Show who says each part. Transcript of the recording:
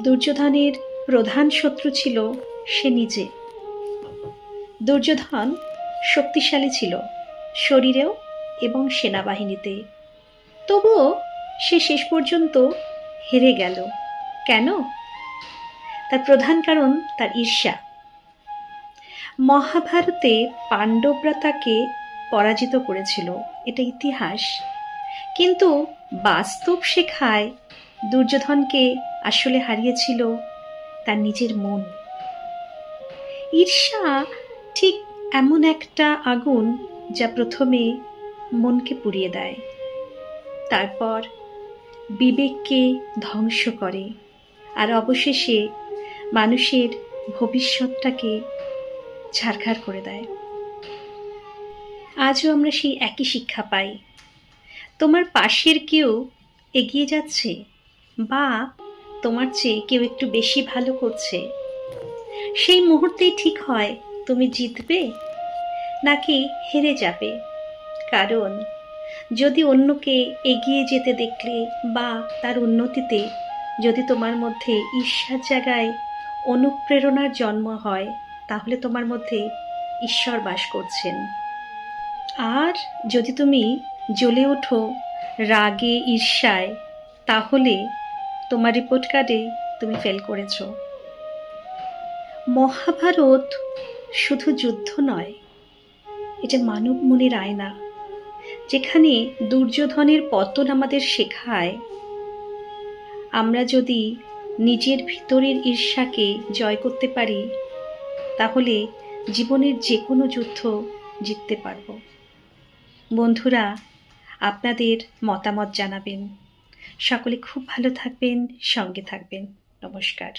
Speaker 1: দুর্যোধনের প্রধান শত্রু ছিল সে নিজে। দুর্যোধন শক্তিশালী ছিল শরীরেও এবং সেনাবাহিনীতে, তবুও সে শেষ পর্যন্ত হেরে গেল। কেন? তার প্রধান কারণ তার ঈর্ষা। মহাভারতে পাণ্ডবরা তাকে পরাজিত করেছিল, এটা ইতিহাস। কিন্তু বাস্তব শেখায় দুর্যোধনকে আসলে হারিয়েছিল তার নিজের মন। ঈর্ষা ঠিক এমন একটা আগুন যা প্রথমে মনকে পুড়িয়ে দেয়, তারপর বিবেককে ধ্বংস করে, আর অবশেষে মানুষের ভবিষ্যৎটাকে ছারখার করে দেয়। আজও আমরা সেই একই শিক্ষা পাই। তোমার পাশের কেউ এগিয়ে যাচ্ছে বা তোমার চেয়ে কেউ একটু বেশি ভালো করছে, সেই মুহূর্তেই ঠিক হয় তুমি জিতবে নাকি হেরে যাবে। কারণ যদি অন্যকে এগিয়ে যেতে দেখলে বা তার উন্নতিতে যদি তোমার মধ্যে ঈর্ষার জায়গায় অনুপ্রেরণার জন্ম হয়, তাহলে তোমার মধ্যে ঈশ্বর বাস করছেন। আর যদি তুমি জ্বলে ওঠো রাগে ঈর্ষায়, তাহলে তোমার রিপোর্ট কার্ডে তুমি ফেল করেছ। মহাভারত শুধু যুদ্ধ নয়, এটা মানব মনের আয়না, যেখানে দুর্যোধনের পতন আমাদের শেখায় আমরা যদি নিজের ভিতরের ঈর্ষাকে জয় করতে পারি, তাহলে জীবনের যে কোনো যুদ্ধ জিততে পারব। বন্ধুরা, আপনাদের মতামত জানাবেন। সকলে খুব ভালো থাকবেন, সঙ্গে থাকবেন। নমস্কার।